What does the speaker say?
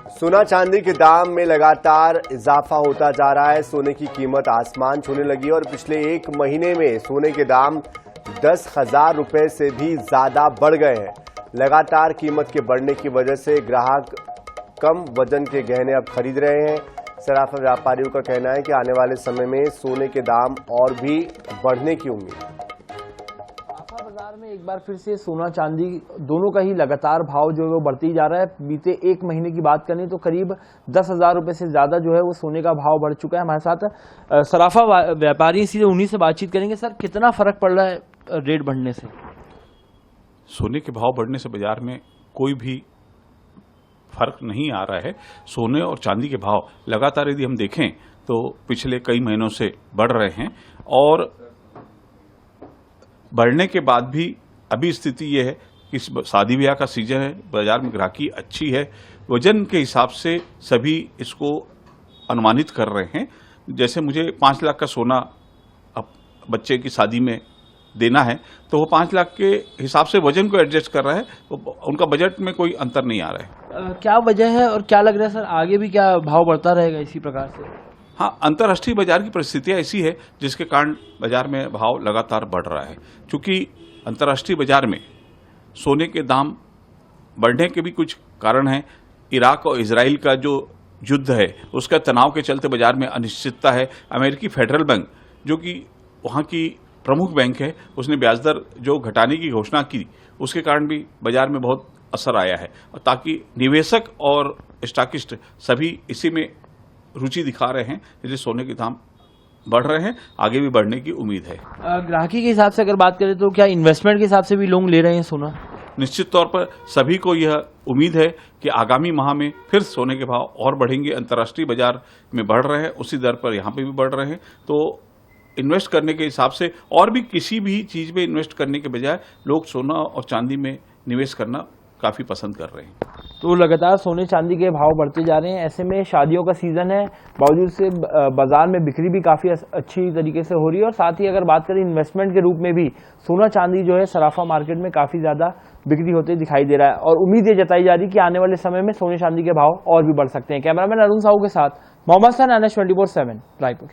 सोना चांदी के दाम में लगातार इजाफा होता जा रहा है। सोने की कीमत आसमान छूने लगी और पिछले एक महीने में सोने के दाम 10,000 रुपए से भी ज्यादा बढ़ गए हैं। लगातार कीमत के बढ़ने की वजह से ग्राहक कम वजन के गहने अब खरीद रहे हैं। सराफा व्यापारियों का कहना है कि आने वाले समय में सोने के दाम और भी बढ़ने की उम्मीद है। बाजार में एक बार फिर से सोना चांदी दोनों का ही लगातार भाव जो है वो बढ़ती जा रहा है। बीते एक महीने की बात करें तो करीब 10,000 रुपए से ज्यादा जो है वो सोने का भाव बढ़ चुका है। हमारे साथ सराफा व्यापारी सीधे उन्हीं से बातचीत करेंगे। सर, कितना फर्क पड़ रहा है रेट बढ़ने से? सोने के भाव बढ़ने से बाजार में कोई भी फर्क नहीं आ रहा है। सोने और चांदी के भाव लगातार यदि हम देखें तो पिछले कई महीनों से बढ़ रहे हैं और बढ़ने के बाद भी अभी स्थिति यह है कि शादी ब्याह का सीजन है, बाजार में ग्राहकी अच्छी है। वजन के हिसाब से सभी इसको अनुमानित कर रहे हैं। जैसे मुझे 5 लाख का सोना अब बच्चे की शादी में देना है तो वो 5 लाख के हिसाब से वजन को एडजस्ट कर रहा है। उनका बजट में कोई अंतर नहीं आ रहा है। क्या वजह है और क्या लग रहा है सर, आगे भी क्या भाव बढ़ता रहेगा इसी प्रकार से? हाँ, अंतर्राष्ट्रीय बाजार की परिस्थितियां ऐसी है जिसके कारण बाजार में भाव लगातार बढ़ रहा है। क्योंकि अंतर्राष्ट्रीय बाजार में सोने के दाम बढ़ने के भी कुछ कारण हैं। इराक और इजराइल का जो युद्ध है उसका तनाव के चलते बाजार में अनिश्चितता है। अमेरिकी फेडरल बैंक जो कि वहाँ की प्रमुख बैंक है, उसने ब्याज दर जो घटाने की घोषणा की, उसके कारण भी बाजार में बहुत असर आया है। ताकि निवेशक और स्टॉकिस्ट सभी इसी में रुचि दिखा रहे हैं, इसलिए सोने के दाम बढ़ रहे हैं, आगे भी बढ़ने की उम्मीद है। ग्राहकी के हिसाब से अगर बात करें तो क्या इन्वेस्टमेंट के हिसाब से भी लोग ले रहे हैं सोना? निश्चित तौर पर सभी को यह उम्मीद है कि आगामी माह में फिर सोने के भाव और बढ़ेंगे। अंतर्राष्ट्रीय बाजार में बढ़ रहे हैं, उसी दर पर यहाँ पे भी बढ़ रहे हैं। तो इन्वेस्ट करने के हिसाब से और भी किसी भी चीज में इन्वेस्ट करने के बजाय लोग सोना और चांदी में निवेश करना काफी पसंद कर रहे हैं। तो लगातार सोने चांदी के भाव बढ़ते जा रहे हैं। ऐसे में शादियों का सीजन है, बावजूद से बाजार में बिक्री भी काफी अच्छी तरीके से हो रही है। और साथ ही अगर बात करें इन्वेस्टमेंट के रूप में भी सोना चांदी जो है सराफा मार्केट में काफी ज्यादा बिक्री होते दिखाई दे रहा है। और उम्मीद ये जताई जा रही है कि आने वाले समय में सोने चांदी के भाव और भी बढ़ सकते हैं। कैमरामैन अरुण साहू के साथ मोहम्मद सन, NH 24/7 रायपुर।